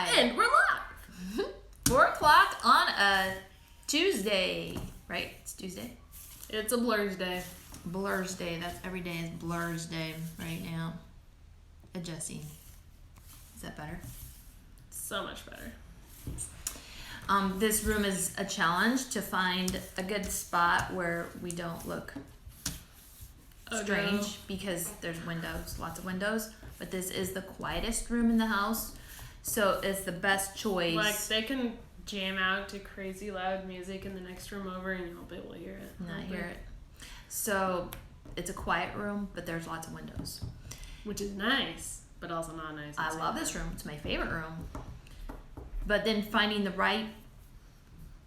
live. And we're live. 4 o'clock on a Tuesday, right? It's Tuesday. It's a Blur's Day. Blur's Day. That's every day is Blur's Day right now. Adjusting. Is that better? So much better. This room is a challenge to find a good spot where we don't look strange because there's windows, lots of windows. But this is the quietest room in the house, so it's the best choice. Like, they can jam out to crazy loud music in the next room over and you'll be able to hear it. Not hear it. So it's a quiet room, but there's lots of windows. Which is nice, but also not nice. I love this room. It's my favorite room. But then finding the right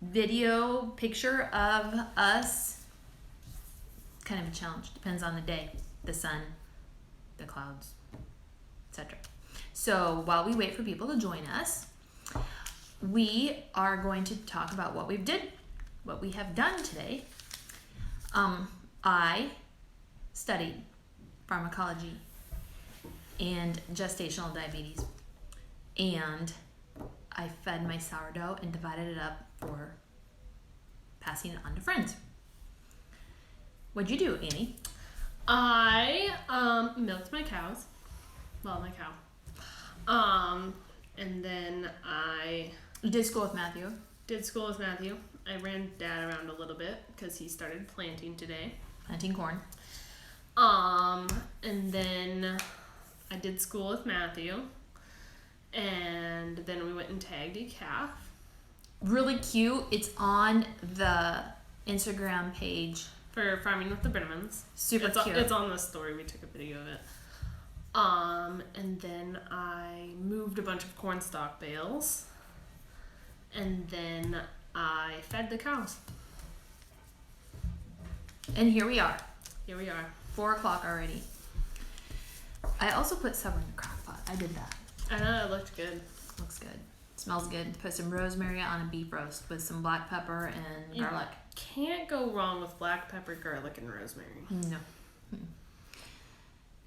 video picture of us, kind of a challenge. Depends on the day, the sun, the clouds, etc. So while we wait for people to join us, we are going to talk about what we have done today. I studied pharmacology and gestational diabetes, and I fed my sourdough and divided it up for passing it on to friends. What'd you do, Annie? I milked my cows. Well, my cow. And then I You did school with Matthew. did school with Matthew. I ran Dad around a little bit because he started planting today. Planting corn. And then I did school with Matthew. And then we went and tagged a calf. Really cute. It's on the Instagram page. For Farming with the Brennemans. Super cute. It's on the story. We took a video of it. And then I moved a bunch of cornstalk bales. And then I fed the cows. And here we are. Here we are. 4 o'clock already. I also put supper in the crock pot. I did that. I know it looked good. Looks good. Smells good. Put some rosemary on a beef roast with some black pepper and garlic. Can't go wrong with black pepper, garlic, and rosemary. No.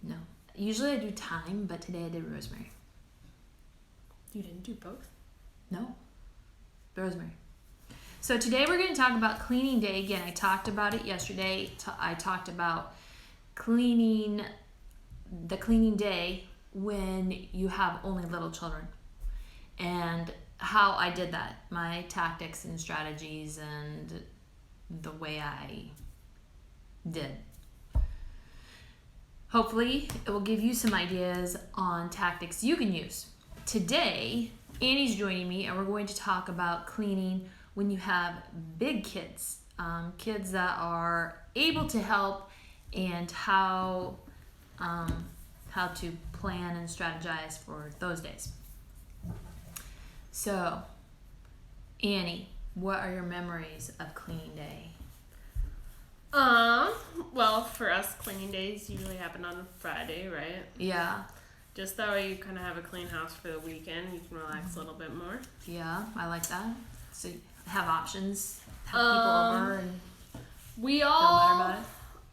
No. Usually I do thyme, but today I did rosemary. You didn't do both? No. Rosemary. So today we're going to talk about cleaning day. Again, I talked about it yesterday. I talked about the cleaning day when you have only little children. And how I did that. My tactics and strategies and the way I did. Hopefully, it will give you some ideas on tactics you can use. Today, Annie's joining me, and we're going to talk about cleaning when you have big kids, kids that are able to help, and how to plan and strategize for those days. So, Annie, what are your memories of cleaning day? Well, for us, cleaning days usually happen on a Friday, right? Yeah. Just that way you kind of have a clean house for the weekend. You can relax a little bit more. Yeah, I like that. So you have options, have people over, and we feel all better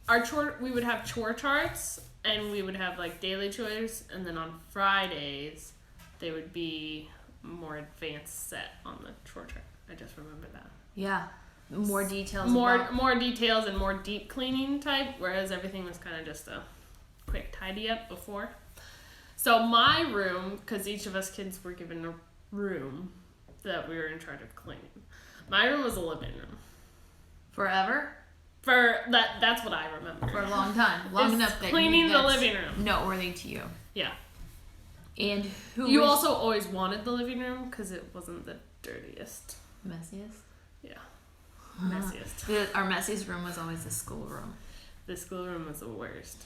about it. we would have chore charts, and we would have like daily chores, and then on Fridays they would be more advanced set on the chore chart. I just remember that. Yeah, more details. More details and more deep cleaning type, whereas everything was kind of just a quick tidy up before. So my room, because each of us kids were given a room that we were in charge of cleaning. My room was a living room. Forever? That's what I remember. For a long time. Long enough that cleaning the living room. Noteworthy to you. Yeah. And you also always wanted the living room because it wasn't the dirtiest. Messiest? Yeah. Messiest. Our messiest room was always the school room. The school room was the worst.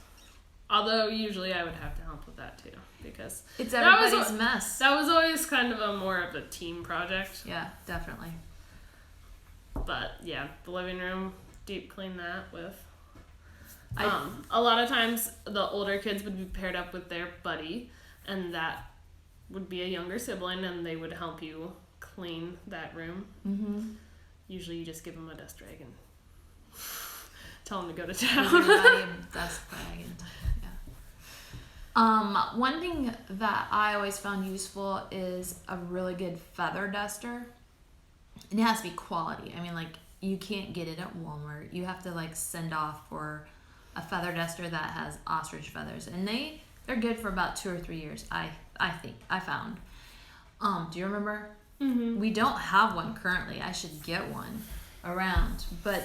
Although usually I would have to help with that too, because it's everybody's mess. That was always kind of a more of a team project. Yeah, definitely. But yeah, the living room, deep clean that with. A lot of times the older kids would be paired up with their buddy, and that would be a younger sibling, and they would help you clean that room. Mm-hmm. Usually you just give them a dust rag and tell them to go to town. Everybody a dust rag and, yeah. One thing that I always found useful is a really good feather duster. And it has to be quality. I mean, like, you can't get it at Walmart. You have to, like, send off for a feather duster that has ostrich feathers. And they're good for about 2 or 3 years, I think. I found. Do you remember? Mm-hmm. We don't have one currently. I should get one around. But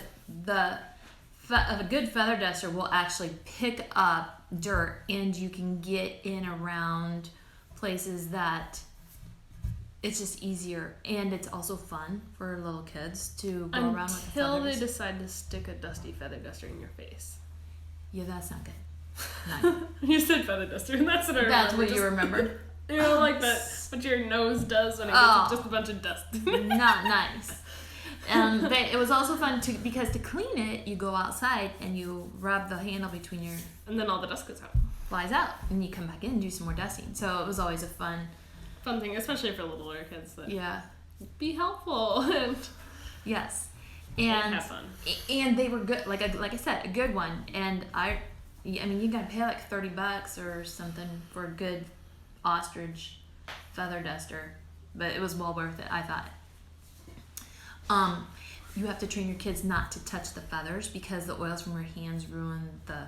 a good feather duster will actually pick up dirt, and you can get in around places that it's just easier, and it's also fun for little kids to go around with the Until they feathers. decide to stick a dusty feather duster in your face. Yeah, that's not good. No. You said feather duster, and that's what I remember. That's what you remembered. You know, like that, what your nose does when it Oh. gets just a bunch of dust. Not nice. It was also fun because to clean it, you go outside and you rub the handle between your And then all the dust goes out. flies out, and you come back in and do some more dusting. So it was always a fun Thing, especially for littler kids. That yeah. be helpful and Yes, have fun. and they were good. Like I said, a good one. And I mean, you gotta pay like $30 or something for a good ostrich feather duster, but it was well worth it, I thought. You have to train your kids not to touch the feathers because the oils from your hands ruin the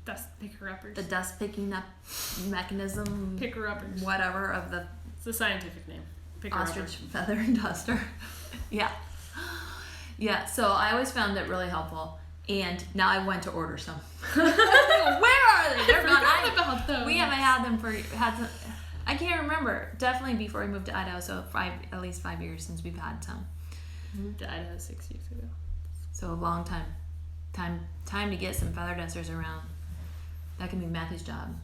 Dust picker uppers. the dust picking up mechanism, Picker uppers. whatever of the It's the scientific name. Picker ostrich feather duster. Yeah. So I always found it really helpful, and now I went to order some. Where are they? They're gone. about those. We haven't had them I can't remember. Definitely before we moved to Idaho, so at least 5 years since we've had some. Moved to Idaho 6 years ago. So a long time. Time to get some feather dusters around. That can be Matthew's job.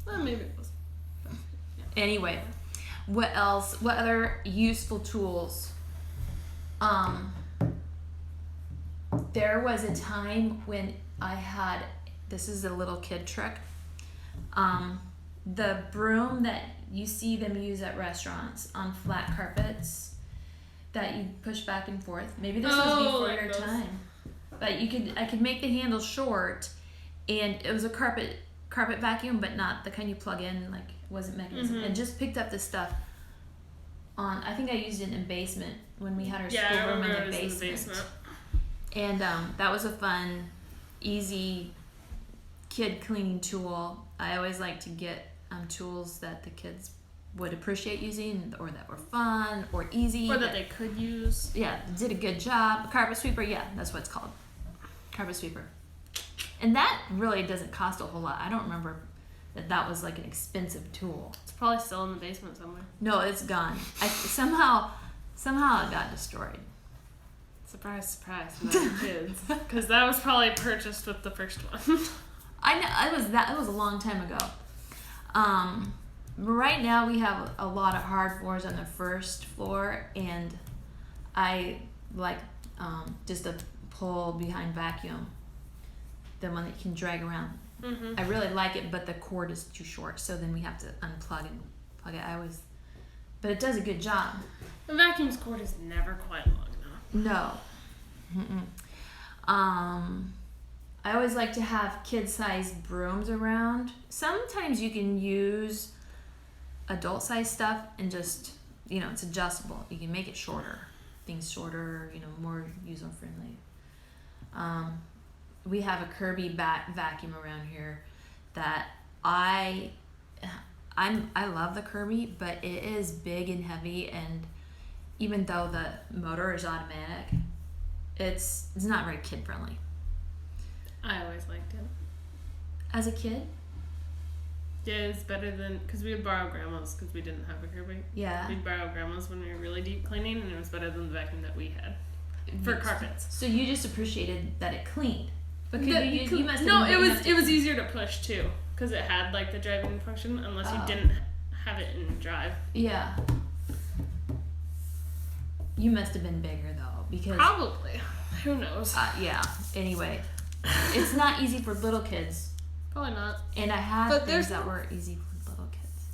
Well, maybe it was. Anyway, what else? What other useful tools? There was a time when I had, this is a little kid trick. The broom that you see them use at restaurants on flat carpets that you push back and forth. Maybe this was before like your those. time. But I could make the handle short, and it was a carpet vacuum, but not the kind you plug in, like wasn't mechanism. Mhm. And just picked up this stuff on, I think I used it in basement when we had our Yeah, I schoolroom remember in it the was in basement. the basement. And that was a fun, easy kid cleaning tool. I always like to get tools that the kids would appreciate using, or that were fun or easy. Or that they could use. Yeah, did a good job. Carpet sweeper, yeah, that's what it's called. Carpet sweeper. And that really doesn't cost a whole lot. I don't remember that was like an expensive tool. It's probably still in the basement somewhere. No, it's gone. Somehow it got destroyed. Surprise, surprise, no kids. Because that was probably purchased with the first one. I know it was a long time ago. Right now we have a lot of hard floors on the first floor, and I like just a pull behind vacuum, the one that you can drag around. Mm-hmm. I really like it, but the cord is too short, so then we have to unplug and plug it. But it does a good job. The vacuum's cord is never quite long enough. No. I always like to have kid-sized brooms around. Sometimes you can use adult-sized stuff and just, it's adjustable. You can make it shorter. Things shorter, more user-friendly. We have a Kirby vacuum around here that I love the Kirby, but it is big and heavy, and even though the motor is automatic, it's not very kid friendly. I always liked it. As a kid, Yeah, it's better than, because we would borrow grandma's because we didn't have a Kirby. yeah. We'd borrow grandma's when we were really deep cleaning, and it was better than the vacuum that we had for carpets. So you just appreciated that it cleaned, but could The- you must have no, been it big was enough to- it was easier to push too because it had like the driving function unless you Oh. didn't have it in drive. Yeah. You must have been bigger though, because Probably. Who knows? yeah. Anyway, it's not easy for little kids, Probably not. and I have But things there's- that were easy for little kids.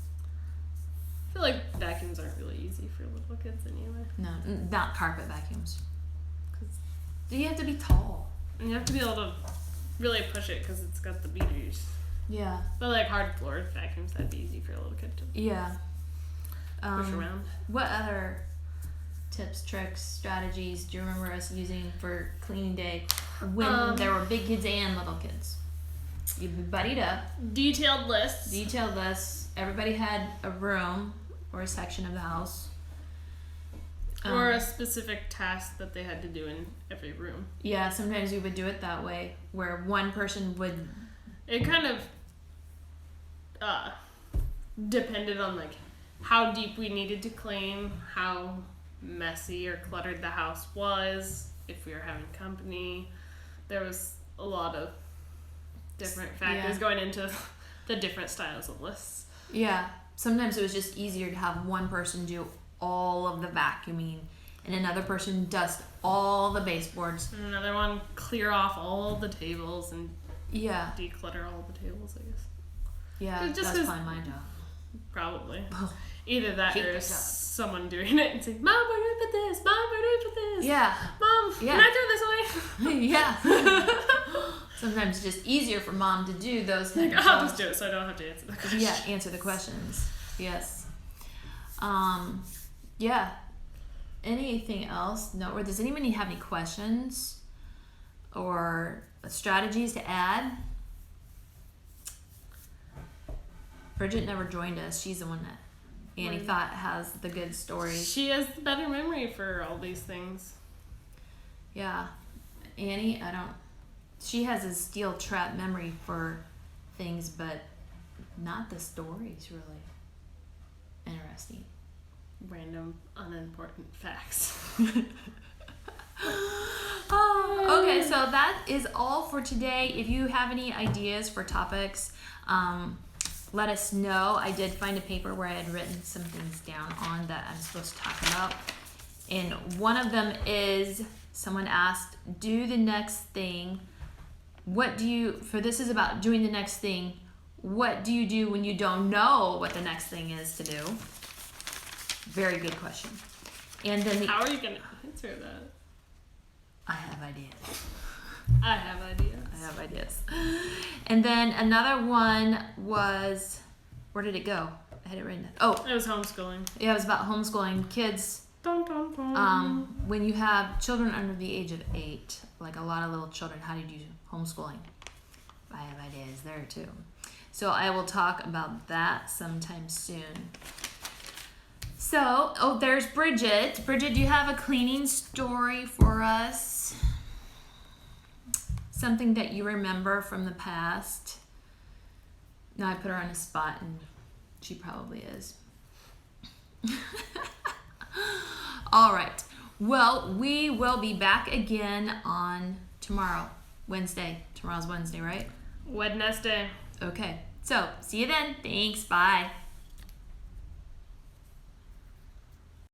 I feel like vacuums aren't really easy for little kids anyway. No, not carpet vacuums. 'Cause- You have to be tall. And you have to be able to really push it because it's got the beaters. Yeah. But like hard floor vacuums, that'd be easy for a little kid to Yeah. push around. What other tips, tricks, strategies do you remember us using for cleaning day when there were big kids and little kids? You'd be buddied up, Detailed lists. detailed lists. Everybody had a room or a section of the house. Or a specific task that they had to do in every room. Yeah, sometimes we would do it that way, where one person would. It kind of depended on like how deep we needed to clean, how messy or cluttered the house was, if we were having company. There was a lot of different factors going into the different styles of lists. Yeah, sometimes it was just easier to have one person do all of the vacuuming and another person dust all the baseboards. And another one clear off all the tables and Yeah. declutter all the tables, I guess. Yeah, It's just that's 'cause- probably my job. Probably. Oh, Either that hate or that job. someone doing it and saying, Mom, where do I put this? Mom, where do I put this? Yeah. Mom, Yeah. can I throw this away? Yeah. Sometimes it's just easier for mom to do those things. I'll just do it so I don't have to answer the question. Yeah, answer the questions. Yes. Yeah. Anything else? No. Or does anybody have any questions or strategies to add? Bridget never joined us. She's the one that Annie thought has the good stories. She has the better memory for all these things. Yeah. Annie, she has a steel trap memory for things, but not the stories, really. Interesting. Random, unimportant facts. Okay, so that is all for today. If you have any ideas for topics, let us know. I did find a paper where I had written some things down on that I'm supposed to talk about. And one of them is someone asked, do the next thing. This is about doing the next thing. What do you do when you don't know what the next thing is to do? Very good question. And then How are you going to answer that? I have ideas. I have ideas. I have ideas. And then another one was, where did it go? I had it written down. Oh, It was homeschooling. yeah, it was about homeschooling kids. Dun, dun, dun. When you have children under the age of 8, like a lot of little children, how do you do homeschooling? I have ideas there too. So I will talk about that sometime soon. So, there's Bridget. Bridget, do you have a cleaning story for us? Something that you remember from the past? Now I put her on a spot and she probably is. All right. Well, we will be back again on tomorrow, Wednesday. Tomorrow's Wednesday, right? Wednesday. Okay. So, see you then. Thanks. Bye.